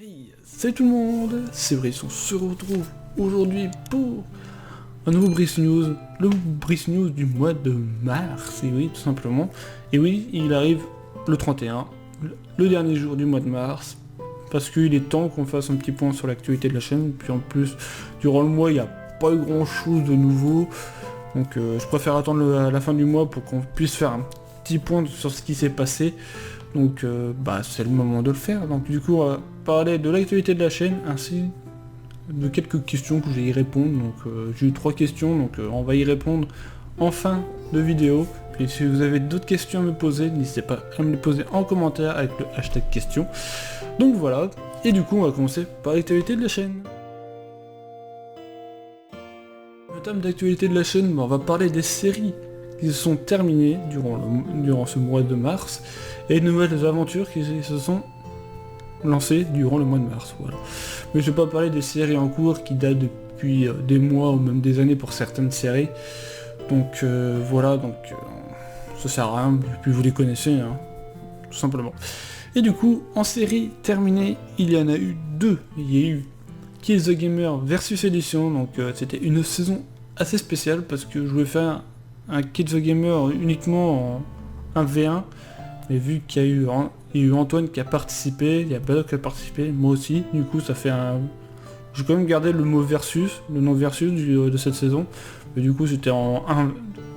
Hey, salut tout le monde, c'est Brice, on se retrouve aujourd'hui pour un nouveau Brice News, le Brice News du mois de mars, et oui, tout simplement. Et oui, il arrive le 31, le dernier jour du mois de mars, parce qu'il est temps qu'on fasse un petit point sur l'actualité de la chaîne, puis en plus, durant le mois, il n'y a pas eu grand chose de nouveau, donc je préfère attendre la fin du mois pour qu'on puisse faire un petit point sur ce qui s'est passé. Donc c'est le moment de le faire. Donc du coup on va parler de l'actualité de la chaîne ainsi de quelques questions que je vais y répondre. Donc j'ai eu 3 questions, donc on va y répondre en fin de vidéo. Puis si vous avez d'autres questions à me poser, n'hésitez pas à me les poser en commentaire avec le hashtag question. Donc voilà, et du coup on va commencer par l'actualité de la chaîne. Le thème d'actualité de la chaîne, on va parler des séries qui se sont terminées durant ce mois de mars, et de nouvelles aventures qui se sont lancées durant le mois de mars, voilà. Mais je vais pas parler des séries en cours qui datent depuis des mois ou même des années pour certaines séries, donc voilà, ça sert à rien, puis vous les connaissez, hein, tout simplement. Et du coup, en série terminée, il y en a eu 2, il y a eu Kill the Gamer versus Edition, donc c'était une saison assez spéciale parce que je voulais faire un Kill the Gamer uniquement en 1v1, mais vu qu'il y a eu Antoine qui a participé, il y a Badok qui a participé, moi aussi, du coup ça fait un... J'ai quand même gardé le nom versus de cette saison, mais du coup c'était en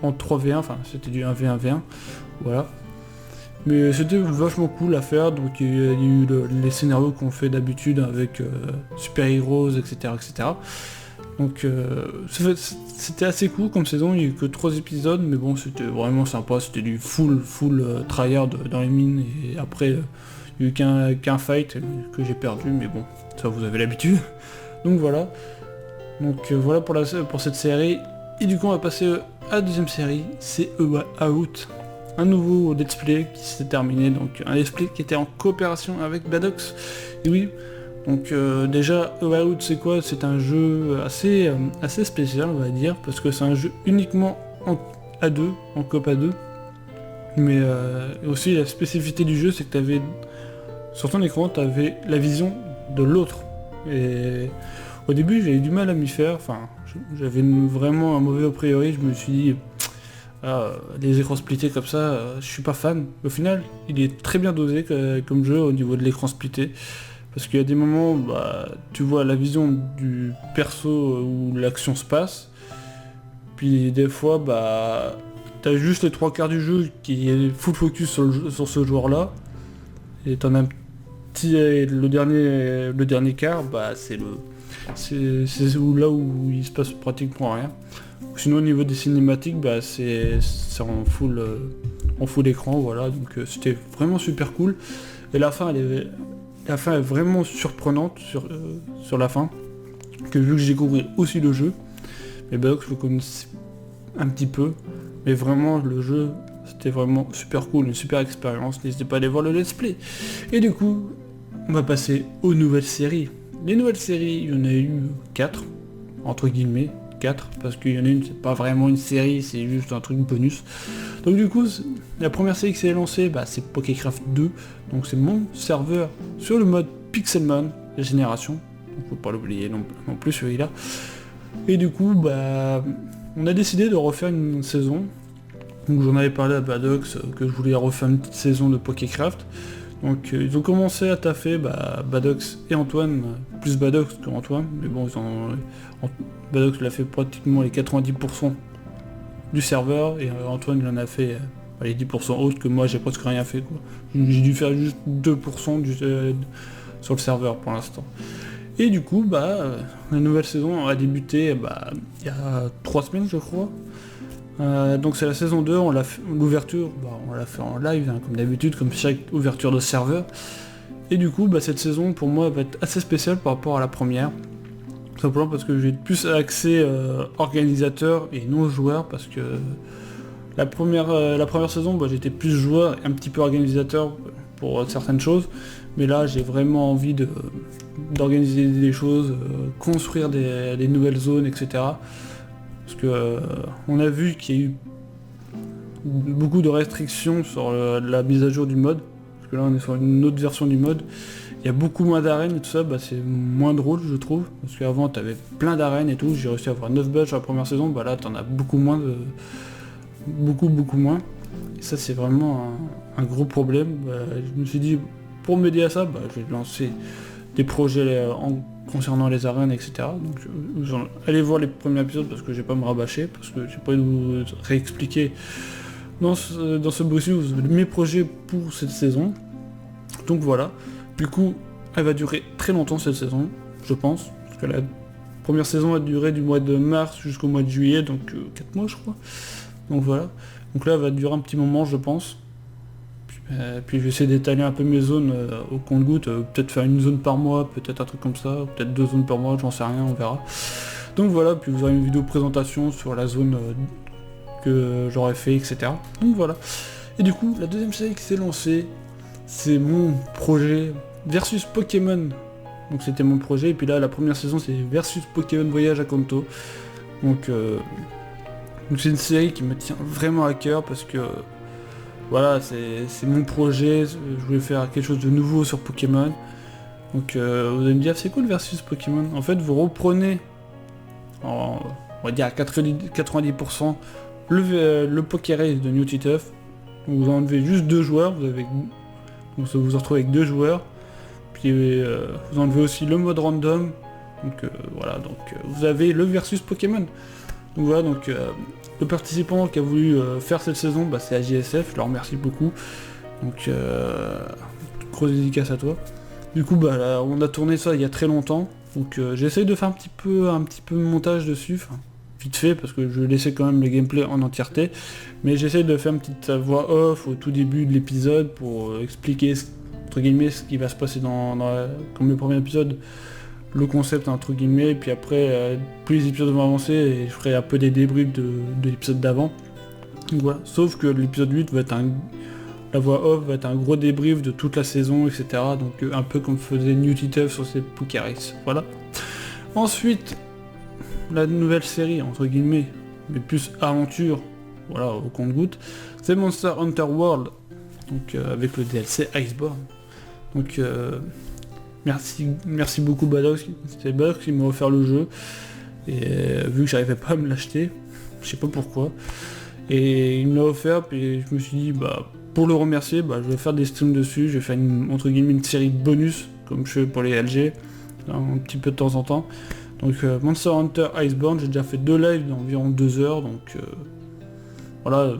3v1, enfin c'était du 1v1v1, voilà. Mais c'était vachement cool à faire, donc il y a eu les scénarios qu'on fait d'habitude avec Super Heroes, etc. etc. Donc c'était assez cool comme saison, il n'y a eu que 3 épisodes, mais bon c'était vraiment sympa, c'était du full tryhard dans les mines, et après il n'y a eu qu'un fight que j'ai perdu, mais bon, ça vous avez l'habitude. Donc voilà, voilà pour cette série, et du coup on va passer à la deuxième série, c'est A Way Out, un nouveau let's play qui s'est terminé, donc un let's play qui était en coopération avec Badox, et oui. Donc déjà, A Way Out c'est quoi? C'est un jeu assez spécial, on va dire, parce que c'est un jeu uniquement à 2, en coop à 2. Mais aussi la spécificité du jeu, c'est que sur ton écran, tu avais la vision de l'autre. Et au début, j'avais du mal à m'y faire, enfin, j'avais vraiment un mauvais a priori, je me suis dit, les écrans splittés comme ça, je suis pas fan. Au final, il est très bien dosé comme jeu au niveau de l'écran splitté. Parce qu'il y a des moments, tu vois la vision du perso où l'action se passe, puis des fois, t'as juste les 3 quarts du jeu qui est full focus sur ce joueur-là, et t'en as un petit, le dernier quart, c'est là où il se passe pratiquement rien. Sinon au niveau des cinématiques, c'est en full écran, voilà, donc c'était vraiment super cool, et la fin est vraiment surprenante sur la fin, que vu que j'ai découvert aussi le jeu, mais je le connaissais un petit peu, mais vraiment le jeu c'était vraiment super cool, une super expérience, n'hésitez pas à aller voir le let's play. Et du coup, on va passer aux nouvelles séries. Les nouvelles séries, il y en a eu 4, entre guillemets, 4, parce qu'il y en a une, c'est pas vraiment une série, c'est juste un truc bonus. Donc du coup, la première série qui s'est lancée, c'est Pokécraft 2, donc c'est mon serveur sur le mode Pixelmon, la génération, donc faut pas l'oublier non plus celui-là. Et du coup, on a décidé de refaire une saison, donc j'en avais parlé à Badox, que je voulais refaire une petite saison de Pokécraft. Donc ils ont commencé à taffer, Badox et Antoine, plus Badox que Antoine, mais bon, Badox l'a fait pratiquement les 90% du serveur, et Antoine il en a fait les 10% autres, que moi j'ai presque rien fait, quoi. J'ai dû faire juste 2% sur le serveur pour l'instant. Et du coup, la nouvelle saison a débuté il y a 3 semaines je crois. Donc c'est la saison 2, l'ouverture, on l'a fait en live, hein, comme d'habitude, comme chaque ouverture de serveur. Et du coup, cette saison pour moi va être assez spéciale par rapport à la première. Tout simplement parce que j'ai plus accès organisateur et non joueur, parce que la première saison, j'étais plus joueur et un petit peu organisateur pour certaines choses. Mais là, j'ai vraiment envie d'organiser des choses, construire des nouvelles zones, etc. Parce que on a vu qu'il y a eu beaucoup de restrictions sur la mise à jour du mode, parce que là on est sur une autre version du mode, Il y a beaucoup moins d'arènes et tout ça, c'est moins drôle je trouve, parce qu'avant t'avais plein d'arènes et tout, j'ai réussi à avoir 9 badges sur la première saison, là t'en as beaucoup moins beaucoup moins. Et ça c'est vraiment un gros problème. Je me suis dit, pour m'aider à ça, je vais lancer des projets concernant les arènes, etc. Donc allez voir les premiers épisodes parce que je vais pas me rabâcher, parce que j'ai pas envie de vous réexpliquer dans ce briefing mes projets pour cette saison. Donc voilà, du coup elle va durer très longtemps cette saison, je pense, parce que la première saison a duré du mois de mars jusqu'au mois de juillet, donc 4 mois je crois. Donc voilà, donc là elle va durer un petit moment je pense. Puis je vais essayer d'étaler un peu mes zones au compte-gouttes, peut-être faire une zone par mois, peut-être un truc comme ça, peut-être 2 zones par mois, j'en sais rien, on verra. Donc voilà, puis vous aurez une vidéo présentation sur la zone que j'aurais fait, etc. Donc voilà. Et du coup, la deuxième série qui s'est lancée, c'est mon projet versus Pokémon. Donc c'était mon projet, et puis là la première saison c'est versus Pokémon Voyage à Kanto. Donc c'est une série qui me tient vraiment à cœur parce que voilà, c'est mon projet, je voulais faire quelque chose de nouveau sur Pokémon. Donc vous allez me dire, c'est quoi le versus Pokémon? En fait, vous reprenez, on va dire à 90%, le Pokérace de New Titeuf. Vous enlevez juste 2 joueurs, donc vous vous retrouvez avec 2 joueurs. Puis vous enlevez aussi le mode random. Donc voilà, vous avez le versus Pokémon. Donc voilà, le participant qui a voulu faire cette saison, c'est AJSF, je leur remercie beaucoup. Donc grosse dédicace à toi. Du coup là, on a tourné ça il y a très longtemps. Donc j'essaye de faire un petit peu de montage dessus, vite fait parce que je laissais quand même le gameplay en entièreté. Mais j'essaye de faire une petite voix off au tout début de l'épisode pour expliquer entre guillemets ce qui va se passer comme le premier épisode. Le concept entre guillemets, et puis après plus les épisodes vont avancer et je ferai un peu des débriefs de l'épisode d'avant. Donc voilà, sauf que l'épisode 8 va être la voix off va être un gros débrief de toute la saison, etc. Donc un peu comme faisait New Titeuf sur ses Pokérace. Voilà. Ensuite, la nouvelle série entre guillemets, mais plus aventure, voilà, au compte-gouttes, c'est Monster Hunter World, donc avec le DLC Iceborne. Donc Merci beaucoup Badox, c'était Badox qui m'a offert le jeu, et vu que j'arrivais pas à me l'acheter, je sais pas pourquoi, et il me l'a offert, puis je me suis dit, pour le remercier, je vais faire des streams dessus, je vais faire entre guillemets une série bonus, comme je fais pour les LG, un petit peu de temps en temps. Donc Monster Hunter Iceborne, j'ai déjà fait 2 lives d'environ 2 heures, donc voilà,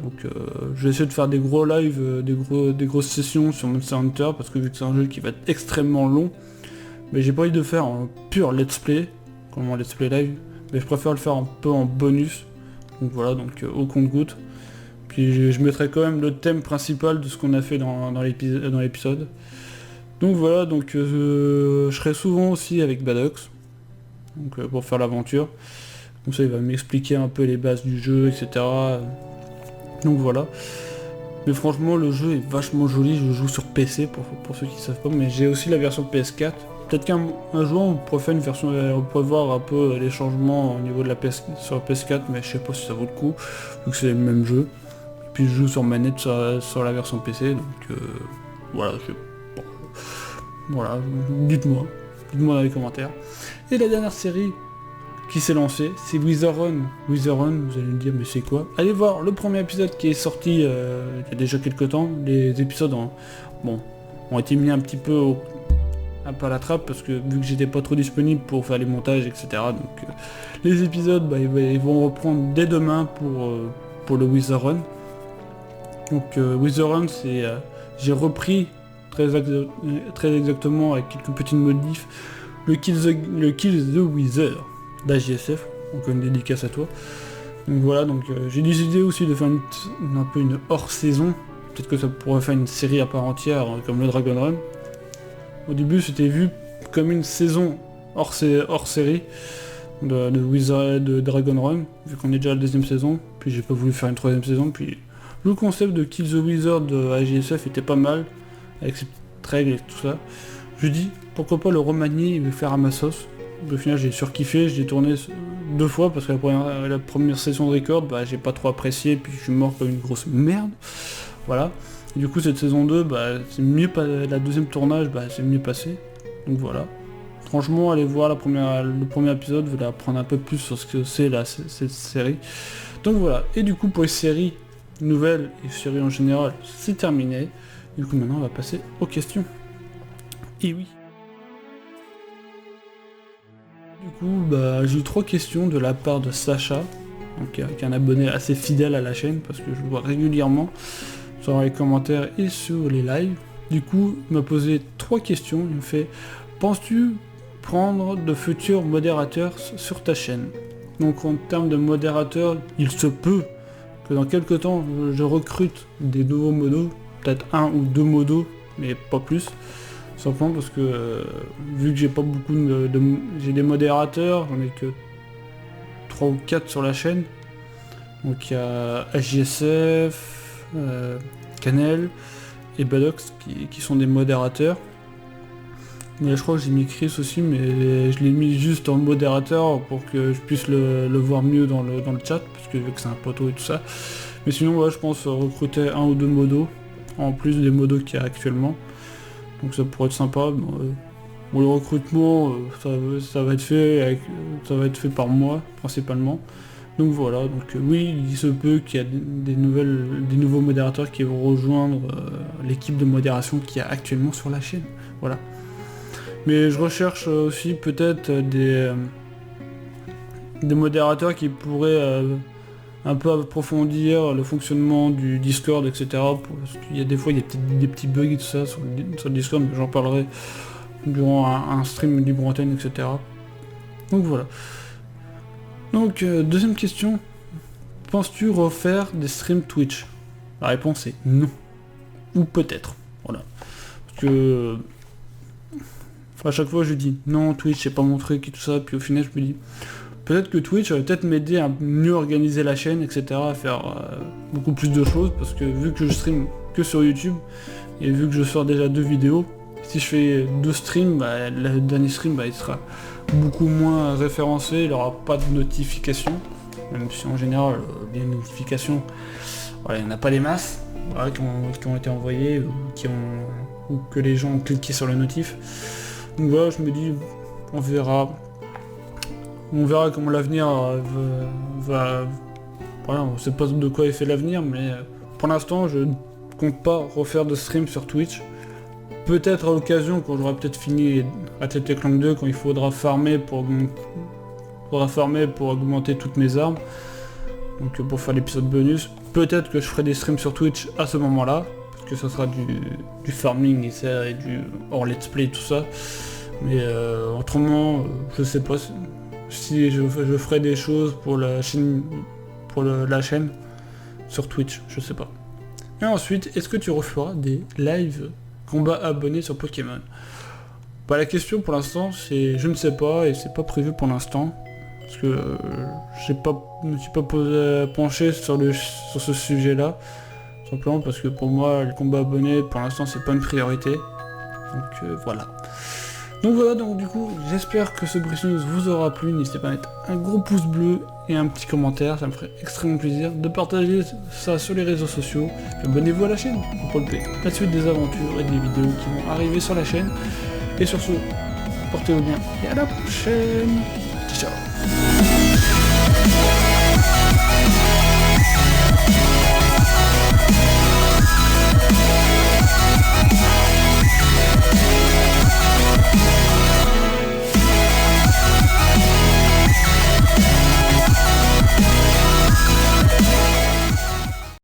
je vais essayer de faire des gros lives, des grosses sessions sur Monster Hunter, parce que vu que c'est un jeu qui va être extrêmement long, mais j'ai pas envie de faire un pur let's play, comme un let's play live, mais je préfère le faire un peu en bonus. Donc voilà, au compte-gouttes. Puis je mettrai quand même le thème principal de ce qu'on a fait dans l'épisode. Donc voilà, je serai souvent aussi avec Badox, pour faire l'aventure. Comme ça il va m'expliquer un peu les bases du jeu, etc. Donc voilà. Mais franchement le jeu est vachement joli, je joue sur PC pour ceux qui savent pas, mais j'ai aussi la version PS4. Peut-être qu'un jour on pourrait faire une version, on pourrait voir un peu les changements au niveau de la sur la PS4, mais je sais pas si ça vaut le coup, vu que c'est le même jeu. Et puis je joue sur manette sur la version PC, donc voilà, voilà, dites-moi dans les commentaires. Et la dernière série qui s'est lancée, c'est Witherrun. Witherrun, vous allez me dire mais c'est quoi? Allez voir le premier épisode qui est sorti il y a déjà quelques temps. Les épisodes ont été mis un peu à la trappe parce que vu que j'étais pas trop disponible pour faire les montages, etc. Donc les épisodes ils vont reprendre dès demain pour le Witherrun. Donc Witherrun, c'est j'ai repris très exactement avec quelques petites modifs le Kill the Wither d'AJSF, donc une dédicace à toi. Donc voilà, j'ai décidé aussi de faire un peu une hors-saison, peut-être que ça pourrait faire une série à part entière comme le Dragon Run. Au début c'était vu comme une saison hors série de Dragon Run, vu qu'on est déjà à la 2ème saison, puis j'ai pas voulu faire une 3ème saison, puis le concept de Kill the Wither de AJSF était pas mal, avec ses règles et tout ça. Je dis pourquoi pas le remanier et le faire à ma sauce. Au final j'ai surkiffé, j'ai tourné 2 fois parce que la première session de record j'ai pas trop apprécié, puis je suis mort comme une grosse merde. Voilà. Et du coup cette saison 2, bah, c'est mieux la deuxième tournage, bah, c'est mieux passé. Donc voilà. Franchement, allez voir le premier épisode, vous allez apprendre un peu plus sur ce que c'est cette série. Donc voilà. Et du coup pour les séries nouvelles et séries en général, c'est terminé. Du coup maintenant on va passer aux questions. Et oui. Du coup, bah, j'ai eu 3 questions de la part de Sacha, donc avec un abonné assez fidèle à la chaîne, parce que je le vois régulièrement sur les commentaires et sur les lives. Du coup, il m'a posé 3 questions. Il me fait: penses-tu prendre de futurs modérateurs sur ta chaîne? Donc en termes de modérateurs, il se peut que dans quelques temps, je recrute des nouveaux modos, peut-être 1 ou 2 modos, mais pas plus. Simplement parce que vu que j'ai pas beaucoup j'ai des modérateurs, j'en ai que 3 ou 4 sur la chaîne. Donc il y a HJSF, Canel et Badox qui sont des modérateurs. Mais je crois que j'ai mis Chris aussi, mais je l'ai mis juste en modérateur pour que je puisse le voir mieux dans le chat, parce que vu que c'est un poteau et tout ça. Mais sinon ouais, je pense recruter 1 ou 2 modos, en plus des modos qu'il y a actuellement. Donc ça pourrait être sympa. Bon, le recrutement, ça va être fait par moi, principalement. Donc voilà, donc oui, il se peut qu'il y a des nouveaux modérateurs qui vont rejoindre l'équipe de modération qu'il y a actuellement sur la chaîne. Voilà. Mais je recherche aussi peut-être des modérateurs qui pourraient un peu approfondir le fonctionnement du Discord, etc. Parce qu'il y a des fois il y a des petits bugs et tout ça sur le Discord, mais j'en parlerai durant un stream libre antenne, etc. Donc voilà. Donc deuxième question, penses-tu refaire des streams Twitch? La réponse est non. Ou peut-être. Voilà. Parce que à chaque fois je dis non, Twitch c'est pas mon truc et tout ça, puis au final je me dis peut-être que Twitch va peut-être m'aider à mieux organiser la chaîne, etc., à faire beaucoup plus de choses, parce que vu que je stream que sur YouTube, et vu que je sors déjà 2 vidéos, si je fais 2 streams, bah, le dernier stream il sera beaucoup moins référencé, il n'aura pas de notifications, même si en général les notifications, voilà, il n'y en a pas des masses, voilà, qui ont été envoyées, ou que les gens ont cliqué sur le notif. Donc voilà, je me dis, on verra comment l'avenir va... Voilà, on sait pas de quoi est fait l'avenir, mais pour l'instant, je ne compte pas refaire de stream sur Twitch. Peut-être à l'occasion, quand j'aurai peut-être fini Ratchet & Clank 2, quand il faudra farmer pour augmenter toutes mes armes, donc pour faire l'épisode bonus. Peut-être que je ferai des streams sur Twitch à ce moment-là, parce que ça sera du farming et du hors let's play, tout ça. Mais autrement, je sais pas si je ferai des choses pour la chaîne, la chaîne sur Twitch, je sais pas. Et ensuite, est-ce que tu referas des live combats abonnés sur Pokémon? Bah, la question pour l'instant c'est je ne sais pas, et c'est pas prévu pour l'instant, parce que je me suis pas penché sur ce sujet là, simplement parce que pour moi les combats abonnés pour l'instant c'est pas une priorité. Donc voilà. Donc voilà, donc du coup, j'espère que ce Brice News vous aura plu. N'hésitez pas à mettre un gros pouce bleu et un petit commentaire, ça me ferait extrêmement plaisir de partager ça sur les réseaux sociaux. Abonnez-vous à la chaîne pour le la suite des aventures et des vidéos qui vont arriver sur la chaîne. Et sur ce, portez-vous bien et à la prochaine. Ciao, ciao.